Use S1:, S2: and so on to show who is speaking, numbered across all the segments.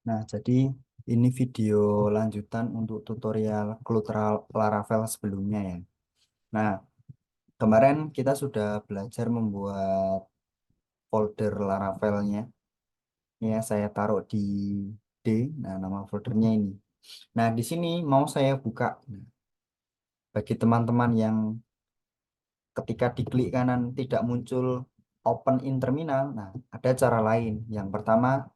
S1: Nah, jadi ini video lanjutan untuk tutorial Laravel sebelumnya ya. Nah, kemarin kita sudah belajar membuat folder Laravelnya. Ini ya, saya taruh di D. Nah, nama foldernya ini. Nah, di sini mau saya buka. Nah, bagi teman-teman yang ketika diklik kanan tidak muncul open in terminal, nah ada cara lain. Yang pertama,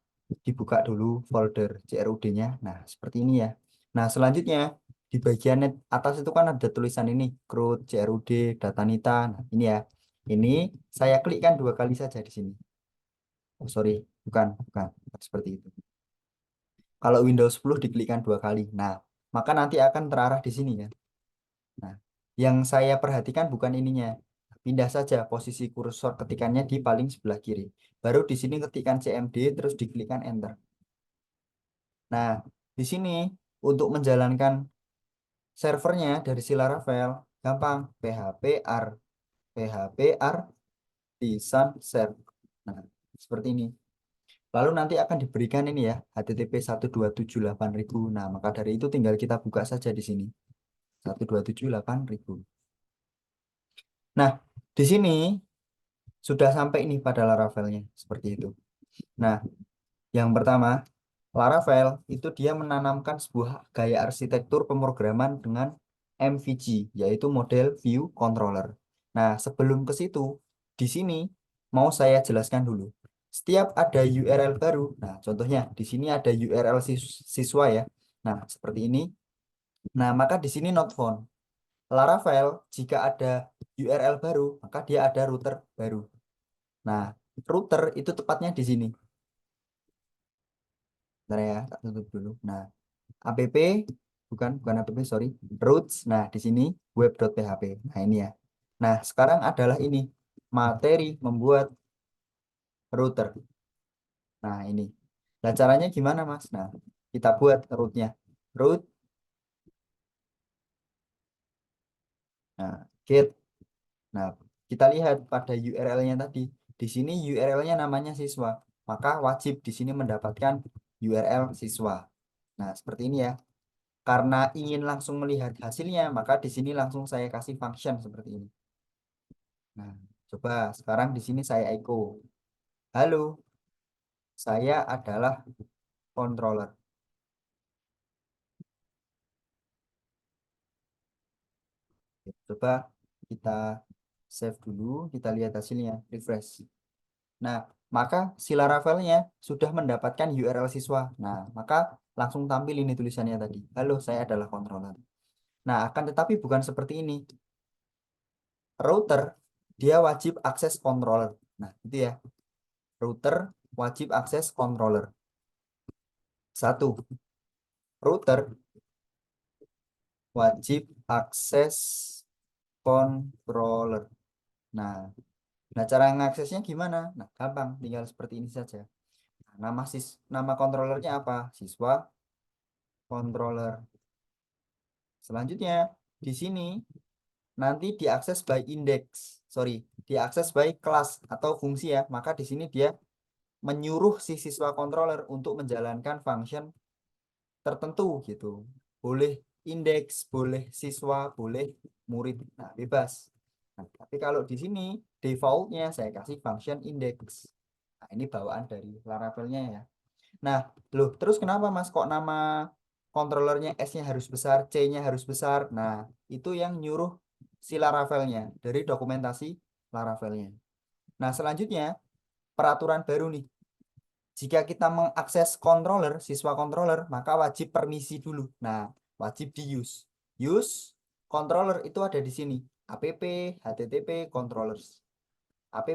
S1: dibuka dulu folder CRUD-nya. Nah, seperti ini ya. Nah, selanjutnya di bagian atas itu kan ada tulisan ini, CRUD, CRUD, Datanita. Nah, ini ya. Ini saya klikkan 2 kali saja di sini. Oh, sorry, bukan seperti itu. Kalau Windows 10 diklikkan 2 kali. Nah, maka nanti akan terarah di sini ya. Nah, yang saya perhatikan bukan ininya. Pindah saja posisi kursor ketikannya di paling sebelah kiri. Baru di sini ketikkan CMD terus diklikkan enter. Nah, di sini untuk menjalankan servernya dari si Laravel gampang, php r design serve. Nah, seperti ini. Lalu nanti akan diberikan ini ya, HTTP 1278000. Nah, maka dari itu tinggal kita buka saja di sini. 1278000. Nah, di sini sudah sampai ini pada Laravelnya seperti itu. Nah, yang pertama, Laravel itu dia menanamkan sebuah gaya arsitektur pemrograman dengan MVG, yaitu model view controller. Nah, sebelum ke situ, di sini mau saya jelaskan dulu. Setiap ada URL baru, nah contohnya di sini ada URL siswa ya. Nah, seperti ini. Nah, maka di sini not found. Laravel jika ada URL baru, maka dia ada router baru. Nah, router itu tepatnya di sini. Bentar ya, tak tutup dulu. Nah, app bukan app, sorry, routes. Nah, di sini web.php. Nah, ini ya. Nah, sekarang adalah ini materi membuat router. Nah, ini. Nah, caranya gimana, Mas? Nah, kita buat rootnya. Root. Nah, get. Nah, kita lihat pada URL-nya tadi. Di sini URL-nya namanya siswa. Maka wajib di sini mendapatkan URL siswa. Nah, seperti ini ya. Karena ingin langsung melihat hasilnya, maka di sini langsung saya kasih function seperti ini. Nah, coba sekarang di sini saya echo. Halo, saya adalah controller. Coba kita save dulu, kita lihat hasilnya, refresh. Nah, maka si Laravelnya sudah mendapatkan URL siswa. Nah, maka langsung tampil ini tulisannya tadi. Halo, saya adalah controller. Nah, akan tetapi bukan seperti ini. Router, dia wajib akses controller. Nah, itu ya. Router wajib akses controller. Satu, router wajib akses controller. Nah, cara ngaksesnya gimana? Nah, gampang, tinggal seperti ini saja. Nah, nama controllernya apa? Siswa controller. Selanjutnya, di sini nanti diakses by index. Sorry, diakses by kelas atau fungsi ya. Maka di sini dia menyuruh si siswa controller untuk menjalankan function tertentu gitu. Boleh indeks, boleh siswa, boleh murid. Nah, bebas. Nah, tapi kalau di sini defaultnya saya kasih function index. Nah, ini bawaan dari Laravelnya ya. Nah, loh, terus kenapa Mas kok nama controllernya S-nya harus besar, C-nya harus besar? Nah, itu yang nyuruh si Laravelnya dari dokumentasi Laravelnya. Nah, selanjutnya peraturan baru nih. Jika kita mengakses controller, siswa controller, maka wajib permisi dulu. Nah, wajib di use. Use controller itu ada di sini. App, HTTP, controllers. App,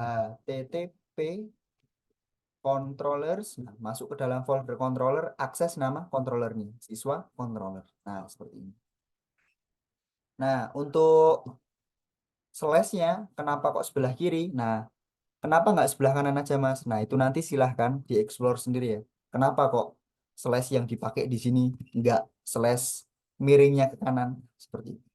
S1: HTTP, controllers. Nah, masuk ke dalam folder controller, akses nama controllernya. Siswa controller. Nah, seperti ini. Nah, untuk slash-nya, kenapa kok sebelah kiri? Nah, kenapa nggak sebelah kanan aja, Mas? Nah, itu nanti silahkan dieksplor sendiri ya. Kenapa kok slash yang dipakai di sini nggak slash miringnya ke kanan seperti itu.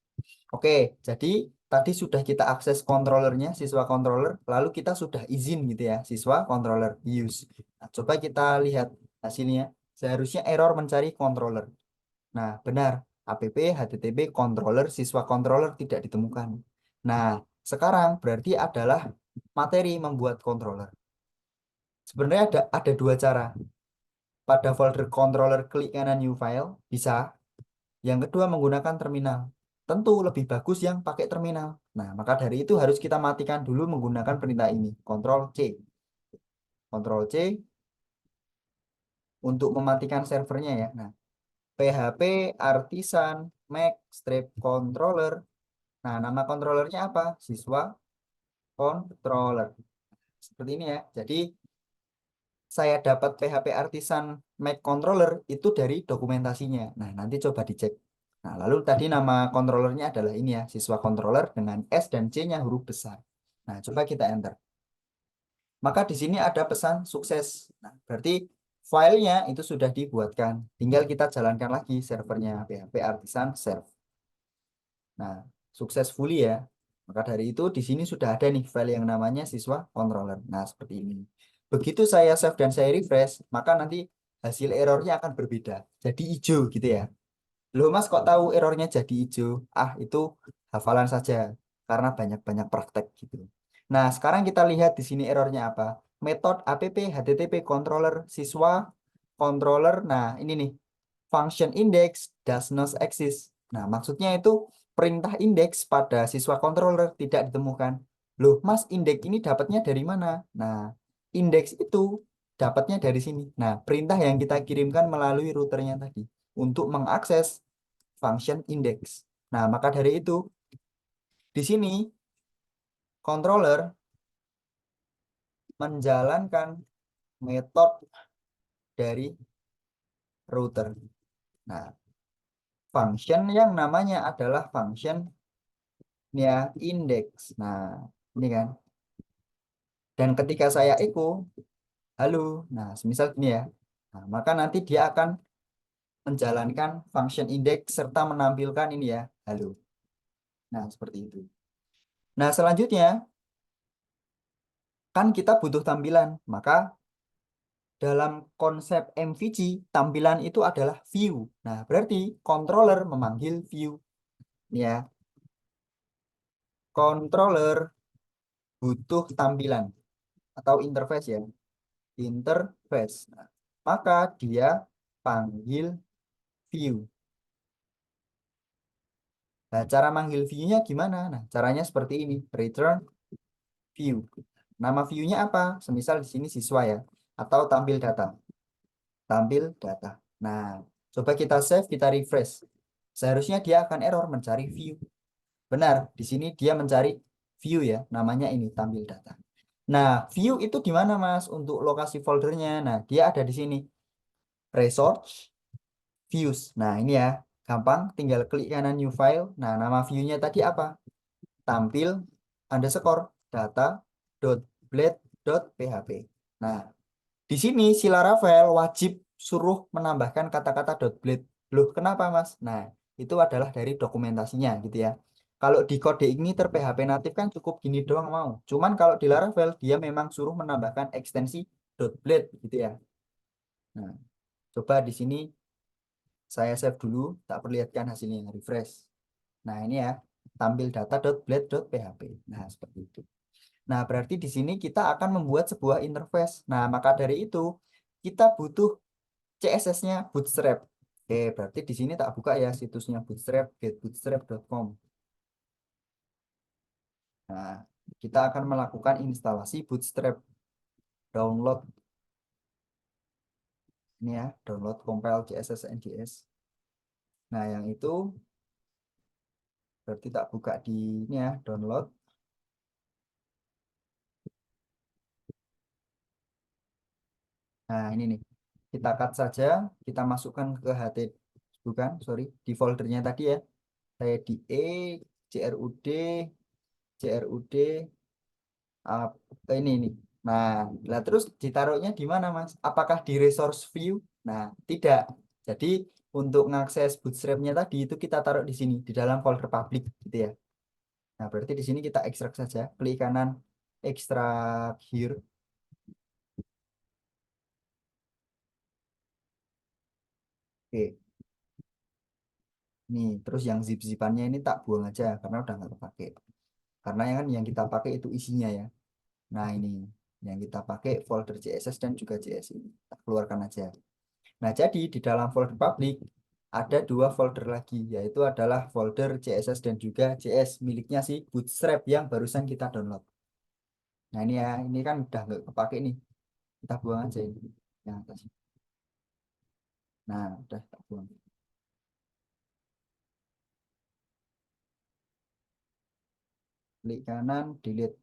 S1: Oke, jadi tadi sudah kita akses controllernya, siswa controller, lalu kita sudah izin gitu ya, siswa controller use. Nah, coba kita lihat hasilnya. Seharusnya error mencari controller. Nah, benar. app http controller siswa controller tidak ditemukan. Nah, sekarang berarti adalah materi membuat controller. Sebenarnya ada dua cara. Pada folder controller klik kanan new file, bisa. Yang kedua menggunakan terminal. Tentu lebih bagus yang pakai terminal. Nah, maka dari itu harus kita matikan dulu menggunakan perintah ini. Ctrl C. Ctrl C untuk mematikan servernya ya. Nah, PHP Artisan Mac Strip Controller. Nah, nama controllernya apa? Siswa Controller. Seperti ini ya. Jadi, saya dapat PHP Artisan Mac Controller itu dari dokumentasinya. Nah, nanti coba dicek. Nah, lalu tadi nama controllernya adalah ini ya, siswa controller dengan S dan C-nya huruf besar. Nah, coba kita enter. Maka di sini ada pesan sukses. Nah, berarti filenya itu sudah dibuatkan. Tinggal kita jalankan lagi servernya PHP Artisan Serve. Nah, successfully ya. Maka dari itu di sini sudah ada nih file yang namanya siswa controller. Nah, seperti ini. Begitu saya save dan saya refresh, maka nanti hasil errornya akan berbeda. Jadi hijau gitu ya. Loh Mas kok tahu errornya jadi hijau? Ah, itu hafalan saja. Karena banyak-banyak praktek gitu. Nah, sekarang kita lihat di sini errornya apa. Metode app http controller siswa controller. Nah, ini nih. Function index does not exist. Nah, maksudnya itu perintah indeks pada siswa controller tidak ditemukan. Loh, Mas, indeks ini dapatnya dari mana? Nah, indeks itu dapatnya dari sini. Nah, perintah yang kita kirimkan melalui routernya tadi untuk mengakses function index. Nah, maka dari itu di sini controller menjalankan metode dari router. Nah, function yang namanya adalah function ya index. Nah, ini kan. Dan ketika saya echo, halo. Nah, semisal gini ya. Nah, maka nanti dia akan menjalankan function index serta menampilkan ini ya, halo. Nah, seperti itu. Nah, selanjutnya kan kita butuh tampilan. Maka dalam konsep MVG, tampilan itu adalah view. Nah, berarti controller memanggil view. Ini ya, controller butuh tampilan atau interface ya. Interface. Nah, maka dia panggil view. Nah, cara manggil view-nya gimana? Nah, caranya seperti ini. Return view. Nama view-nya apa? Semisal di sini siswa ya. Atau tampil data. Tampil data. Nah, coba kita save, kita refresh. Seharusnya dia akan error mencari view. Benar, di sini dia mencari view ya. Namanya ini, tampil data. Nah, view itu di mana, Mas? Untuk lokasi foldernya. Nah, dia ada di sini. Resource, views. Nah, ini ya. Gampang, tinggal klik kanan new file. Nah, nama view-nya tadi apa? Tampil underscore data.blade.php. Nah, di sini si Laravel wajib suruh menambahkan kata-kata .blade. Loh, kenapa, Mas? Nah, itu adalah dari dokumentasinya gitu ya. Kalau di kode ini PHP natif kan cukup gini doang mau. Cuman kalau di Laravel dia memang suruh menambahkan ekstensi .blade gitu ya. Nah, coba di sini saya save dulu, tak perlihatkan hasilnya, refresh. Nah, ini ya, tampil data.blade.php. Nah, seperti itu. Nah, berarti di sini kita akan membuat sebuah interface. Nah, maka dari itu kita butuh CSS-nya Bootstrap. Oke, berarti di sini tak buka ya situsnya Bootstrap, getbootstrap.com. Nah, kita akan melakukan instalasi Bootstrap. Download ini ya, download compile CSS NGS. Nah, yang itu berarti tak buka di ini ya, download. Nah, ini nih. Kita cut saja, kita masukkan ke bukan, sorry, di foldernya tadi ya. Saya di crud, crud, ini. Nah, lah terus ditaruhnya di mana, Mas? Apakah di resource view? Nah, tidak. Jadi untuk mengakses bootstrapnya tadi itu kita taruh di sini, di dalam folder public gitu ya. Nah, berarti di sini kita ekstrak saja, klik kanan, ekstrak here. Oke, nih terus yang zip-zipannya ini tak buang aja karena udah nggak kepake. Karena yang kita pakai itu isinya ya. Nah ini yang kita pakai folder CSS dan juga JS ini. Kita keluarkan aja. Nah jadi di dalam folder public ada dua folder lagi, yaitu adalah folder CSS dan juga JS miliknya si Bootstrap yang barusan kita download. Nah ini ya, ini kan udah nggak kepake nih. Kita buang aja ini. Yang atas. Nah udah tak buang. Klik kanan, delete.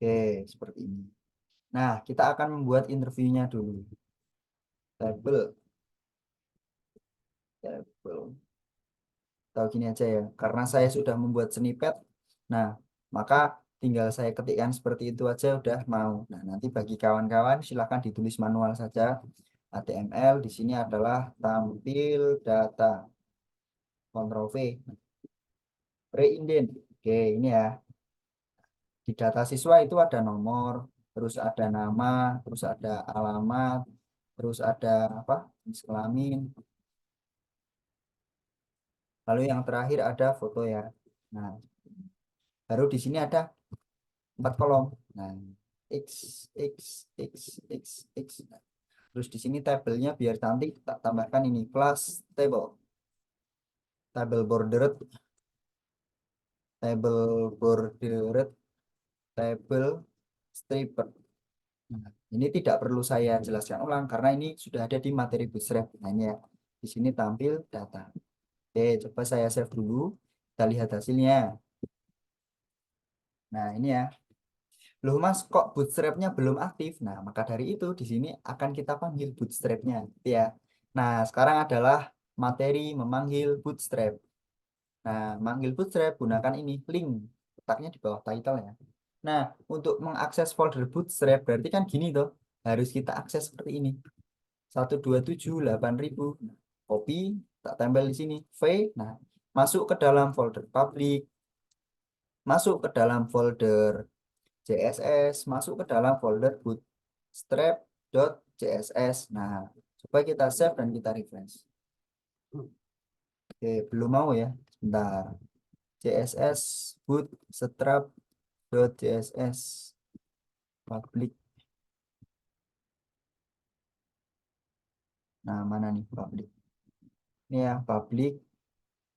S1: Oke, seperti ini. Nah, kita akan membuat interviewnya dulu. Label, label. Tahu gini aja ya, karena saya sudah membuat snippet. Nah, maka tinggal saya ketikkan seperti itu aja udah mau. Nah, nanti bagi kawan-kawan silahkan ditulis manual saja. HTML di sini adalah tampil data. Ctrl V. Pre-indent. Oke, ini ya. Di data siswa itu ada nomor, terus ada nama, terus ada alamat, terus ada apa? Jenis kelamin. Lalu yang terakhir ada foto ya. Nah, baru di sini ada 4 kolom. Nah, X, X, X, X, X. Nah, terus di sini tabelnya biar cantik, tak tambahkan ini class table, table bordered, table bordered, table striped. Nah, ini tidak perlu saya jelaskan ulang karena ini sudah ada di materi Bootstrap. Nah, ini ya. Di sini tampil data. Oke, coba saya save dulu. Kita lihat hasilnya. Nah, ini ya. Loh Mas, kok bootstrapnya belum aktif? Nah, maka dari itu di sini akan kita panggil bootstrapnya, gitu ya. Nah, sekarang adalah materi memanggil bootstrap. Nah, manggil bootstrap gunakan ini link, letaknya di bawah title ya. Nah, untuk mengakses folder bootstrap berarti kan gini tuh, harus kita akses seperti ini. 127.8.000. Nah, copy, tak tempel di sini. V, nah, masuk ke dalam folder public, masuk ke dalam folder CSS masuk ke dalam folder bootstrap.css. Nah, coba kita save dan kita refresh. Oke, belum mau ya. Sebentar. CSS bootstrap.css public. Nah, mana nih public? Ini ya, public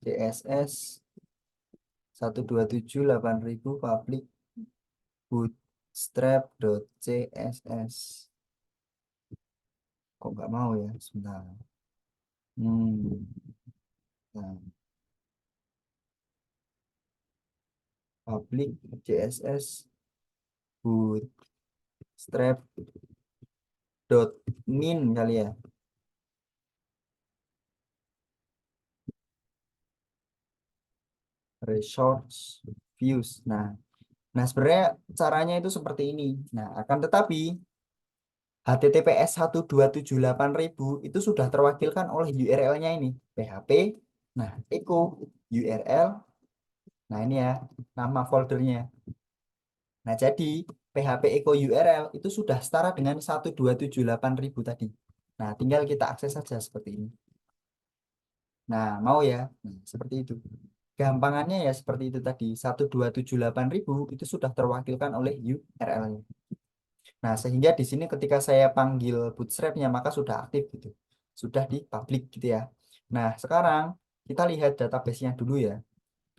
S1: CSS 127.8.000 public bootstrap.css. Kok nggak mau ya? Sebentar. Hmm. Nah, public CSS bootstrap dot min kali ya, resource views. Nah sebenarnya caranya itu seperti ini. Nah akan tetapi HTTPS 127.8.000 itu sudah terwakilkan oleh URL-nya ini PHP. Nah echo URL. Nah ini ya nama foldernya. Nah jadi PHP echo URL itu sudah setara dengan 127.8.000 tadi. Nah tinggal kita akses saja seperti ini. Nah, mau ya? Nah, seperti itu. Gampangannya ya seperti itu tadi. 127.8.000 itu sudah terwakilkan oleh URL-nya. Nah, sehingga di sini ketika saya panggil bootstrap-nya maka sudah aktif gitu. Sudah di public gitu ya. Nah, sekarang kita lihat database-nya dulu ya.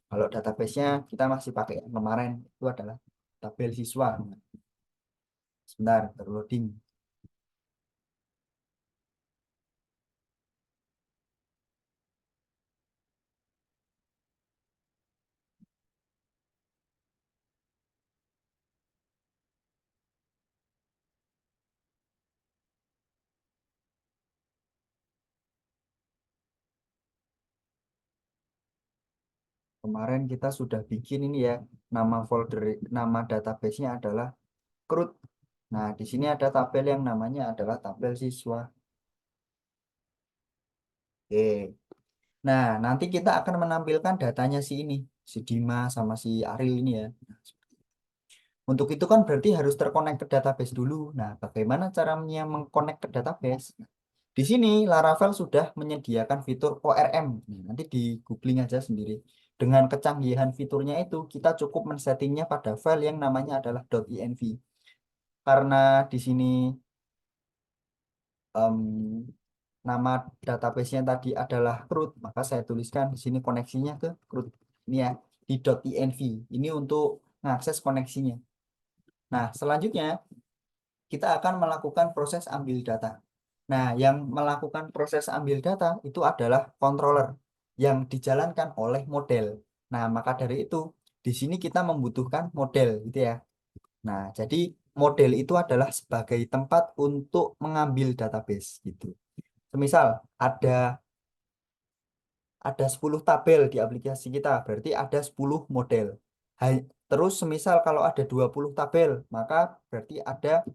S1: Kalau database-nya kita masih pakai yang kemarin itu adalah tabel siswa. Sebentar, terloading. Kemarin kita sudah bikin ini ya. Nama folder, nama database-nya adalah CRUD. Nah, di sini ada tabel yang namanya adalah tabel siswa. Oke. Nah, nanti kita akan menampilkan datanya si ini, si Dima sama si Ariel ini ya. Untuk itu kan berarti harus terkonek ke database dulu. Nah, bagaimana caranya mengkonek ke database? Di sini Laravel sudah menyediakan fitur ORM. Nah, nanti di googling aja sendiri. Dengan kecanggihan fiturnya itu, kita cukup men-settingnya pada file yang namanya adalah .env. Karena di sini nama database-nya tadi adalah CRUD, maka saya tuliskan di sini koneksinya ke CRUD. Ini ya, di .env. Ini untuk mengakses koneksinya. Nah, selanjutnya kita akan melakukan proses ambil data. Nah, yang melakukan proses ambil data itu adalah controller yang dijalankan oleh model. Nah, maka dari itu di sini kita membutuhkan model gitu ya. Nah, jadi model itu adalah sebagai tempat untuk mengambil database gitu. Semisal ada 10 tabel di aplikasi kita, berarti ada 10 model. Terus semisal kalau ada 20 tabel, maka berarti ada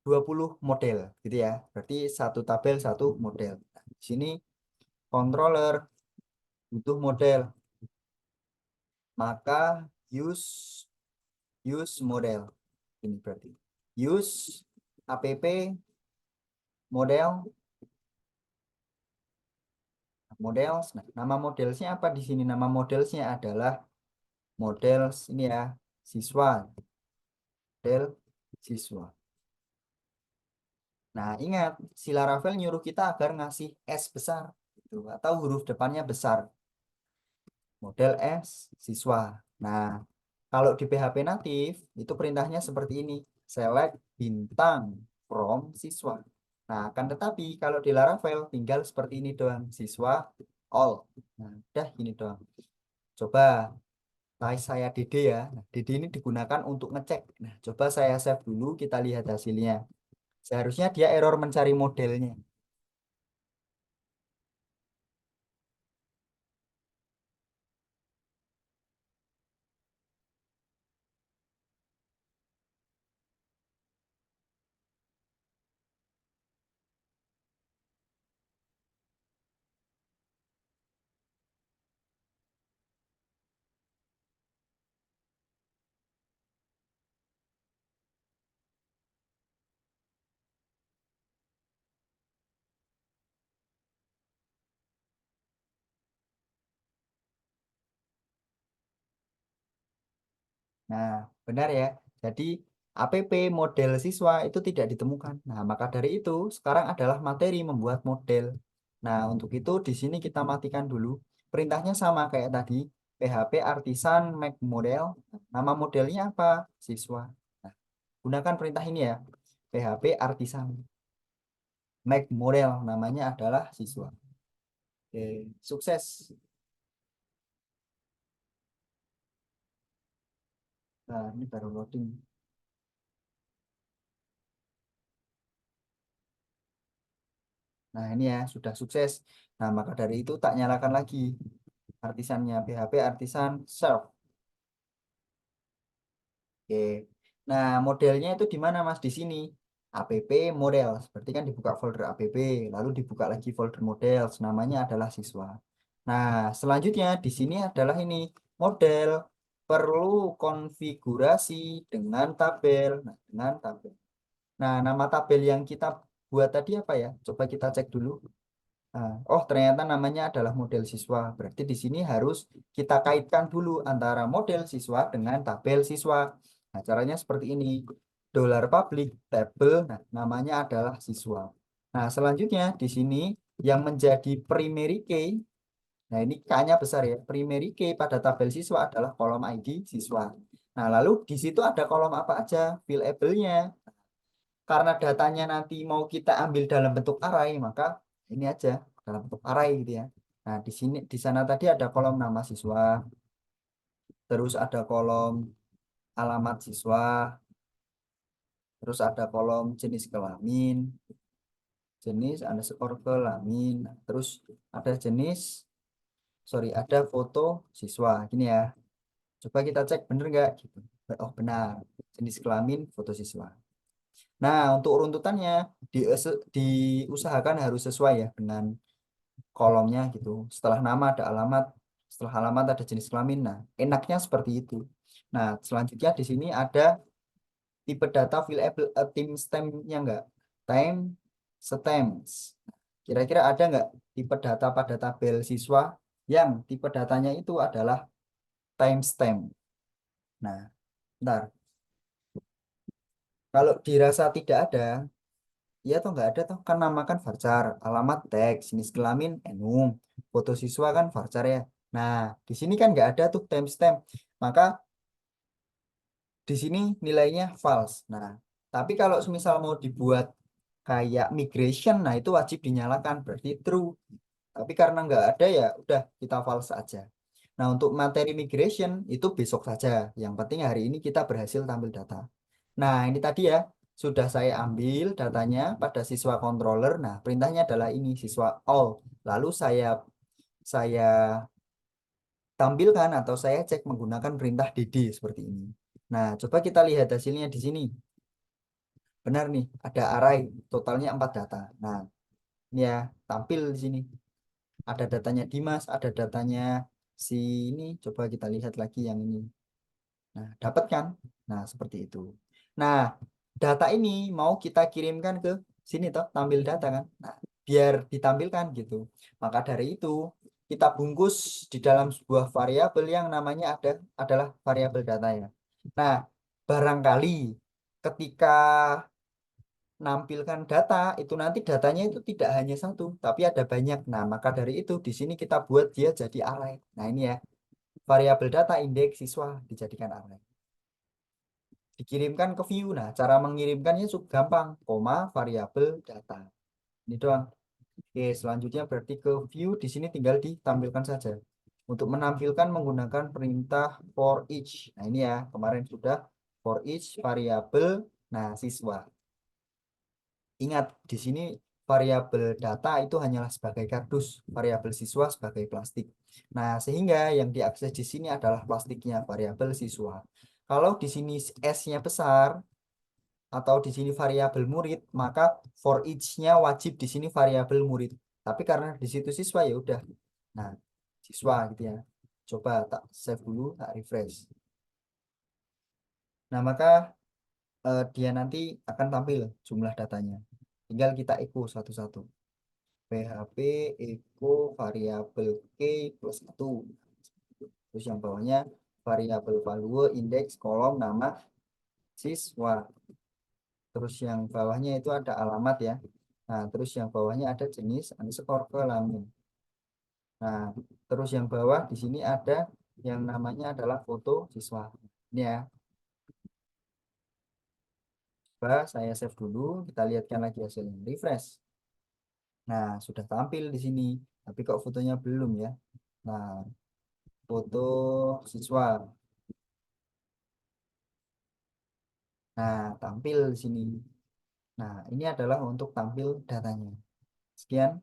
S1: 20 model gitu ya. Berarti satu tabel satu model. Nah, di sini controller butuh model, maka use use model. Ini berarti use app model models. Nah, nama modelsnya apa di sini? Nama modelsnya adalah models ini ya, siswa, model siswa. Nah, ingat, si Laravel nyuruh kita agar ngasih S besar gitu, atau huruf depannya besar. Model S siswa. Nah, kalau di PHP natif itu perintahnya seperti ini. Select bintang from siswa. Nah, akan tetapi kalau di Laravel tinggal seperti ini doang. Siswa all. Nah, udah ini doang. Coba saya DD ya. Nah, DD ini digunakan untuk ngecek. Nah, coba saya save dulu, kita lihat hasilnya. Seharusnya dia error mencari modelnya. Nah, benar ya. Jadi app model siswa itu tidak ditemukan. Nah, maka dari itu sekarang adalah materi membuat model. Nah, untuk itu di sini kita matikan dulu. Perintahnya sama kayak tadi. PHP artisan make model. Nama modelnya apa? Siswa. Nah, gunakan perintah ini ya. PHP artisan make model namanya adalah siswa. Oke, sukses. Nah, ini baru loading. Nah, ini ya sudah sukses. Nah, maka dari itu tak nyalakan lagi artisannya PHP artisan serve. Oke. Nah, modelnya itu di mana Mas? Di sini. App model. Berarti kan dibuka folder app, lalu dibuka lagi folder model. Namanya adalah siswa. Nah, selanjutnya di sini adalah ini model perlu konfigurasi dengan tabel. Nah, dengan tabel. Nah, nama tabel yang kita buat tadi apa ya? Coba kita cek dulu. Nah, oh, ternyata namanya adalah model siswa. Berarti di sini harus kita kaitkan dulu antara model siswa dengan tabel siswa. Nah, caranya seperti ini. Dollar public table, nah, namanya adalah siswa. Nah, selanjutnya di sini yang menjadi primary key, nah ini K-nya besar ya. Primary key pada tabel siswa adalah kolom ID siswa. Nah, lalu di situ ada kolom apa aja? Fillable-nya. Karena datanya nanti mau kita ambil dalam bentuk array, maka ini aja dalam bentuk array gitu ya. Nah, di sini di sana tadi ada kolom nama siswa, terus ada kolom alamat siswa, terus ada kolom jenis kelamin, jenis underscore kelamin, terus ada ada foto siswa gini ya. Coba kita cek bener nggak gitu. Oh, benar. Jenis kelamin foto siswa. Nah, untuk runtutannya diusahakan harus sesuai ya dengan kolomnya gitu. Setelah nama ada alamat. Setelah alamat ada jenis kelamin. Nah, enaknya seperti itu. Nah, selanjutnya di sini ada tipe data fillable timestamp-nya enggak? Time stamps. Kira-kira ada nggak tipe data pada tabel siswa yang tipe datanya itu adalah timestamp? Nah, ntar. Kalau dirasa tidak ada, ya toh nggak ada toh. Kan nama kan varchar, alamat teks, jenis kelamin enum, foto siswa kan varchar ya. Nah, di sini kan nggak ada tuh timestamp. Maka di sini nilainya false. Nah, tapi kalau semisal mau dibuat kayak migration, nah itu wajib dinyalakan, berarti true. Tapi karena nggak ada ya udah kita false aja. Nah, untuk materi migration itu besok saja. Yang penting hari ini kita berhasil tampil data. Nah, ini tadi ya sudah saya ambil datanya pada siswa controller. Nah, perintahnya adalah ini siswa all. Lalu saya tampilkan atau saya cek menggunakan perintah dd seperti ini. Nah, coba kita lihat hasilnya di sini. Benar nih, ada array totalnya 4 data. Nah, ini ya tampil di sini. Ada datanya Dimas, ada datanya si ini. Coba kita lihat lagi yang ini. Nah, dapat kan? Nah, seperti itu. Nah, data ini mau kita kirimkan ke sini toh, tampil data kan? Nah, biar ditampilkan gitu. Maka dari itu, kita bungkus di dalam sebuah variabel yang namanya adalah variabel data ya. Nah, barangkali ketika nampilkan data itu nanti datanya itu tidak hanya satu tapi ada banyak. Nah, maka dari itu di sini kita buat dia jadi array. Nah, ini ya variabel data indeks siswa dijadikan array, dikirimkan ke view. Nah, cara mengirimkannya cukup gampang, koma variabel data ini doang. Oke, selanjutnya berarti ke view, di sini tinggal ditampilkan saja untuk menampilkan menggunakan perintah for each. Nah, ini ya kemarin sudah for each variabel nah siswa. Ingat, di sini variabel data itu hanyalah sebagai kardus, variabel siswa sebagai plastik. Nah, sehingga yang diakses di sini adalah plastiknya, variabel siswa. Kalau di sini S-nya besar atau di sini variabel murid, maka for each-nya wajib di sini variabel murid. Tapi karena di situ siswa ya udah. Nah, siswa gitu ya. Coba tak save dulu, tak refresh. Nah, maka dia nanti akan tampil jumlah datanya. Tinggal kita echo satu-satu. PHP echo variabel k plus 1. Terus yang bawahnya variabel value indeks kolom nama siswa. Terus yang bawahnya itu ada alamat ya. Nah, terus yang bawahnya ada jenis underscore kelamin. Nah, terus yang bawah di sini ada yang namanya adalah foto siswa. Ini ya. Coba saya save dulu, kita lihatkan lagi hasilnya. Refresh. Nah, sudah tampil di sini. Tapi kok fotonya belum ya? Nah, foto siswa. Nah, tampil di sini. Nah, ini adalah untuk tampil datanya. Sekian.